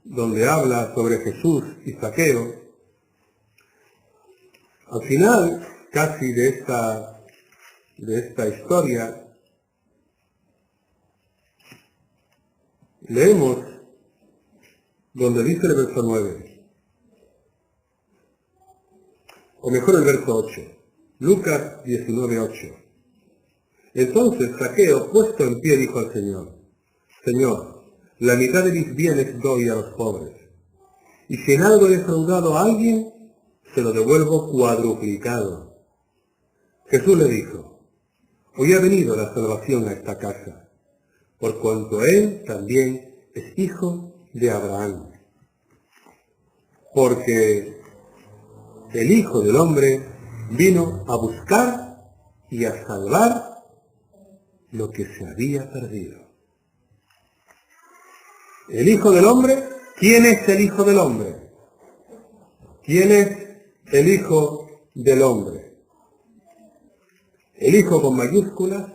donde habla sobre Jesús y Zaqueo, al final casi de esta historia, leemos donde dice el verso 9. o mejor el verso 8. Lucas 19:8. Entonces Zaqueo, puesto en pie, dijo al Señor: Señor, la mitad de mis bienes doy a los pobres, y si en algo he defraudado a alguien, se lo devuelvo cuadruplicado. Jesús le dijo: hoy ha venido la salvación a esta casa, por cuanto él también es hijo de Abraham. Porque el Hijo del Hombre vino a buscar y a salvar lo que se había perdido. El Hijo del Hombre, ¿quién es el Hijo del Hombre? ¿Quién es el Hijo del Hombre? El Hijo con mayúsculas.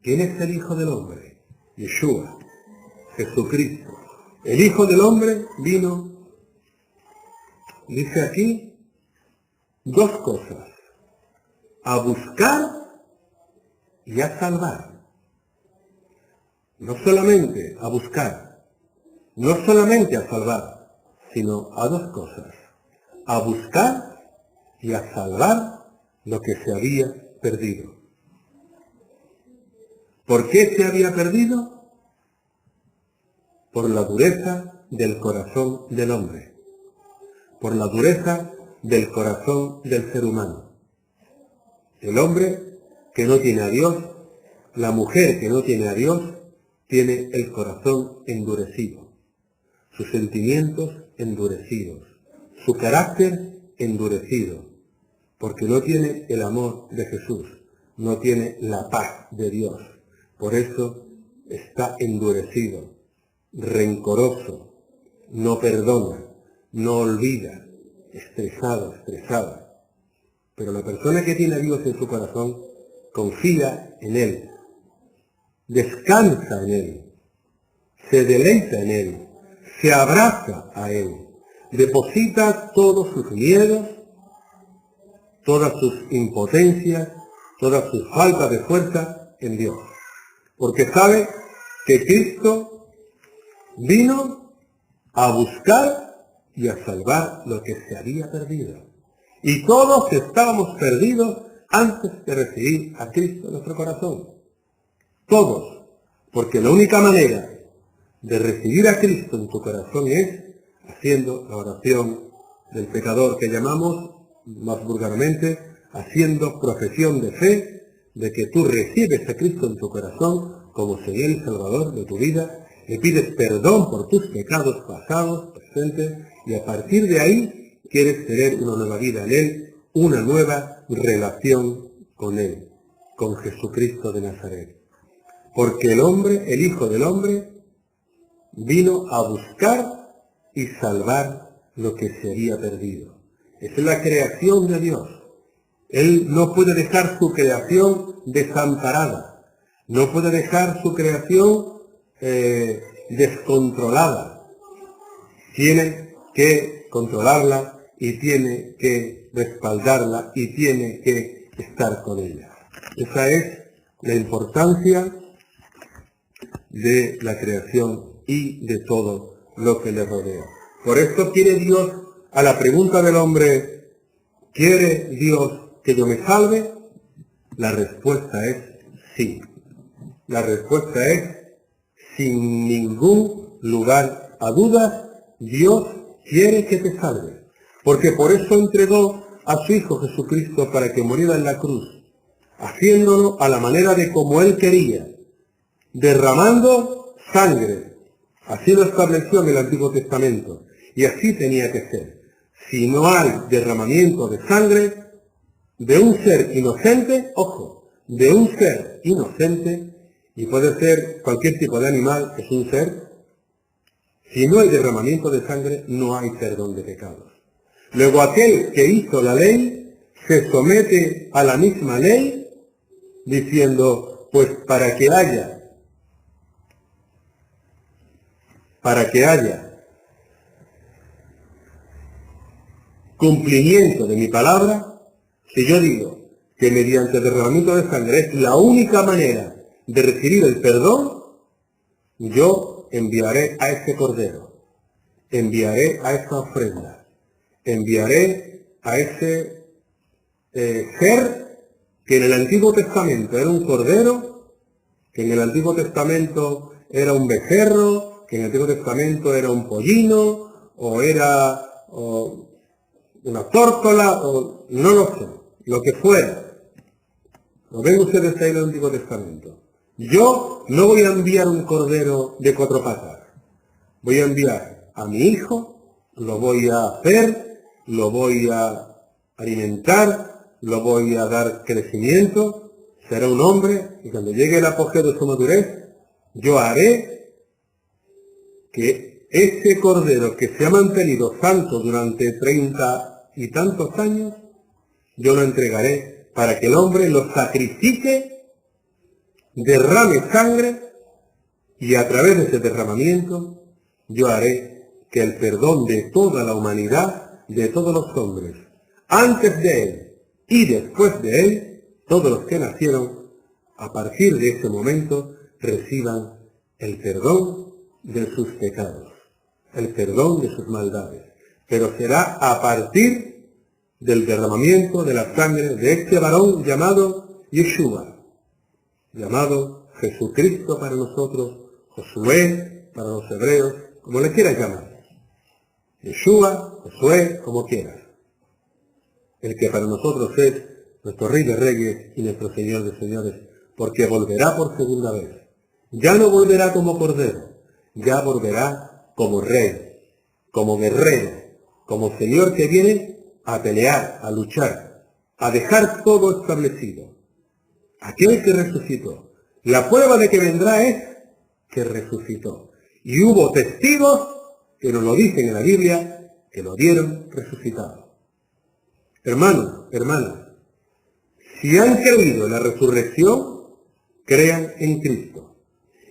¿Quién es el Hijo del Hombre? Yeshua, Jesucristo. El Hijo del Hombre vino, dice aquí, dos cosas: a buscar y a salvar. No solamente a buscar, no solamente a salvar, sino a dos cosas: a buscar y a salvar lo que se había perdido. ¿Por qué se había perdido? Por la dureza del corazón del hombre, por la dureza del corazón del ser humano. El hombre que no tiene a Dios, la mujer que no tiene a Dios, tiene el corazón endurecido, sus sentimientos endurecidos, su carácter endurecido, porque no tiene el amor de Jesús, no tiene la paz de Dios. Por eso está endurecido, rencoroso, no perdona, no olvida, estresado, estresada. Pero la persona que tiene a Dios en su corazón confía en Él, descansa en Él, se deleita en Él, se abraza a Él, deposita todos sus miedos, todas sus impotencias, todas sus faltas de fuerza en Dios. Porque sabe que Cristo vino a buscar y a salvar lo que se había perdido. Y todos estábamos perdidos antes de recibir a Cristo en nuestro corazón. Todos. Porque la única manera de recibir a Cristo en tu corazón es haciendo la oración del pecador, que llamamos más vulgarmente haciendo profesión de fe, de que tú recibes a Cristo en tu corazón como Señor y Salvador de tu vida, le pides perdón por tus pecados pasados, presentes, y a partir de ahí quieres tener una nueva vida en Él, una nueva relación con Él, con Jesucristo de Nazaret. Porque el hombre, el Hijo del Hombre, vino a buscar y salvar lo que se había perdido. Esa es la creación de Dios. Él no puede dejar su creación desamparada, no puede dejar su creación descontrolada. Tiene que controlarla y tiene que respaldarla y tiene que estar con ella. Esa es la importancia de la creación y de todo lo que le rodea. Por esto quiere Dios, a la pregunta del hombre, ¿quiere Dios que yo me salve? La respuesta es sí. La respuesta es, sin ningún lugar a dudas, Dios quiere que te salve. Porque por eso entregó a su Hijo Jesucristo para que muriera en la cruz, haciéndolo a la manera de como Él quería, derramando sangre. Así lo estableció en el Antiguo Testamento. Y así tenía que ser. Si no hay derramamiento de sangre de un ser inocente, ojo, de un ser inocente, y puede ser cualquier tipo de animal, es un ser, si no hay derramamiento de sangre, no hay perdón de pecados. Luego aquel que hizo la ley se somete a la misma ley, diciendo, pues para que haya cumplimiento de mi palabra, si yo digo que mediante el derramamiento de sangre es la única manera de recibir el perdón, yo enviaré a ese cordero, enviaré a esa ofrenda, enviaré a ese ser que en el Antiguo Testamento era un cordero, que en el Antiguo Testamento era un becerro, que en el Antiguo Testamento era un pollino, o era una tórtola, o no lo sé, lo que fuera. Lo ven ustedes ahí en el Antiguo Testamento. Yo no voy a enviar un cordero de 4 patas. Voy a enviar a mi hijo, lo voy a hacer, lo voy a alimentar, lo voy a dar crecimiento, será un hombre, y cuando llegue el apogeo de su madurez, yo haré que ese cordero que se ha mantenido santo durante 30 y tantos años, yo lo entregaré para que el hombre lo sacrifique, derrame sangre, y a través de ese derramamiento yo haré que el perdón de toda la humanidad, de todos los hombres, antes de él y después de él, todos los que nacieron, a partir de ese momento, reciban el perdón de sus pecados, el perdón de sus maldades. Pero será a partir del derramamiento de la sangre de este varón llamado Yeshua, llamado Jesucristo para nosotros, Josué para los hebreos, como le quieras llamar. Yeshua, Josué, como quieras. El que para nosotros es nuestro Rey de Reyes y nuestro Señor de Señores, porque volverá por segunda vez. Ya no volverá como cordero, ya volverá como rey, como guerrero, como Señor que viene a pelear, a luchar, a dejar todo establecido. Aquel que resucitó. La prueba de que vendrá es que resucitó. Y hubo testigos que nos lo dicen en la Biblia, que lo vieron resucitado. Hermanos, hermanas, si han creído en la resurrección, crean en Cristo.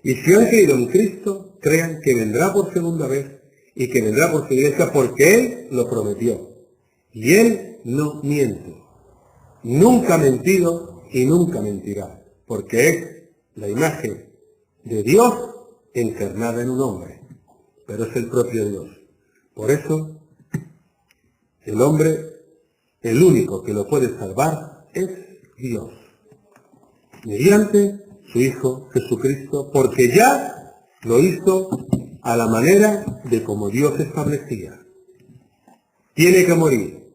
Y si han creído en Cristo, crean que vendrá por segunda vez y que vendrá por su iglesia porque Él lo prometió. Y Él no miente. Nunca ha mentido y nunca mentirá, porque es la imagen de Dios encarnada en un hombre, pero es el propio Dios. Por eso, el hombre, el único que lo puede salvar es Dios, mediante su Hijo Jesucristo, porque ya lo hizo a la manera de como Dios establecía. Tiene que morir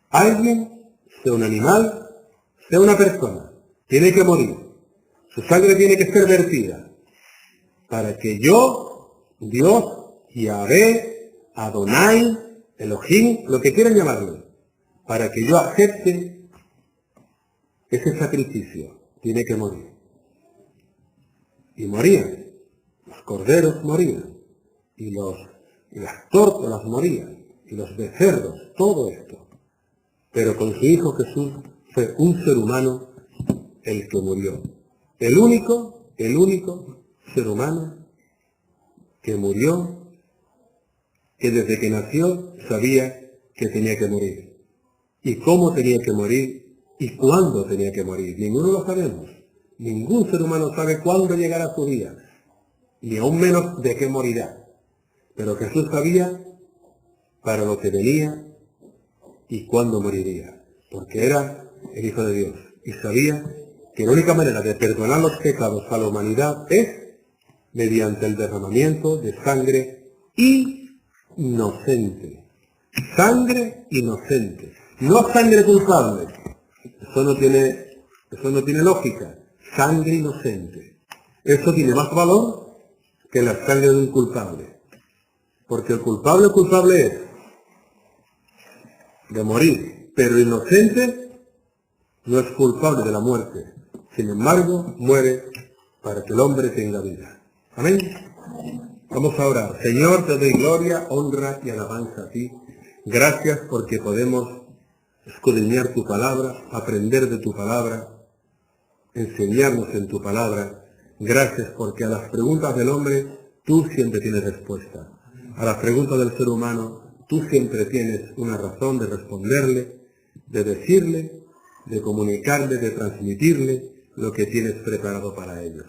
alguien, sea un animal, sea una persona, tiene que morir. Su sangre tiene que ser vertida para que yo, Dios, Yahvé, Adonai, Elohim, lo que quieran llamarlo, para que yo acepte ese sacrificio, tiene que morir. Y morían, los corderos morían, y las tórtolas morían, y los becerros, todo esto. Pero con su Hijo Jesús fue un ser humano el que murió. El único ser humano que murió, que desde que nació sabía que tenía que morir. Y cómo tenía que morir y cuándo tenía que morir. Ninguno lo sabemos. Ningún ser humano sabe cuándo llegará su día, ni aún menos de qué morirá. Pero Jesús sabía para lo que venía y cuándo moriría, porque era el Hijo de Dios. Y sabía que la única manera de perdonar los pecados a la humanidad es mediante el derramamiento de sangre inocente. Sangre inocente. No sangre culpable. Eso no tiene lógica. Sangre inocente. Eso tiene más valor que la sangre de un culpable. Porque el culpable es de morir, pero inocente no es culpable de la muerte. Sin embargo, muere para que el hombre tenga vida. Amén. Vamos a orar. Señor, te doy gloria, honra y alabanza a ti. Gracias porque podemos escudriñar tu palabra, aprender de tu palabra, enseñarnos en tu palabra. Gracias porque a las preguntas del hombre tú siempre tienes respuesta. A las preguntas del ser humano tú siempre tienes una razón de responderle, de decirle, de comunicarle, de transmitirle lo que tienes preparado para ellos.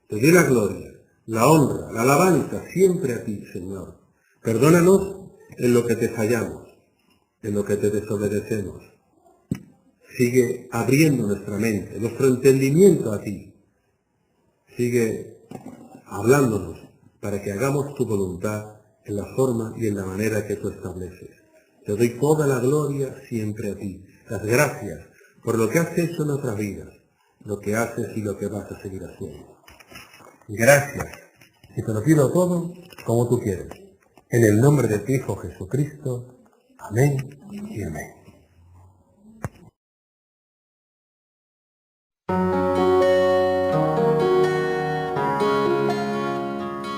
Te doy la gloria, la honra, la alabanza siempre a ti, Señor. Perdónanos en lo que te fallamos, en lo que te desobedecemos. Sigue abriendo nuestra mente, nuestro entendimiento a ti. Sigue hablándonos para que hagamos tu voluntad en la forma y en la manera que tú estableces. Te doy toda la gloria siempre a ti. Las gracias por lo que has hecho en nuestras vidas, lo que haces y lo que vas a seguir haciendo. Gracias. Y te lo pido todo como tú quieres. En el nombre de tu Hijo Jesucristo. Amén y amén.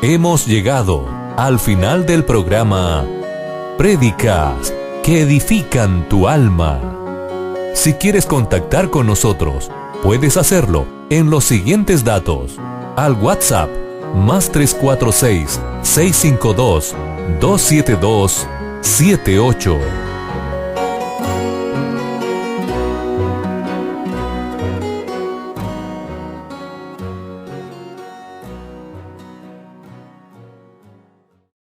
Hemos llegado al final del programa Prédicas que edifican tu alma. Si quieres contactar con nosotros, puedes hacerlo en los siguientes datos. Al WhatsApp +346 652 272 78.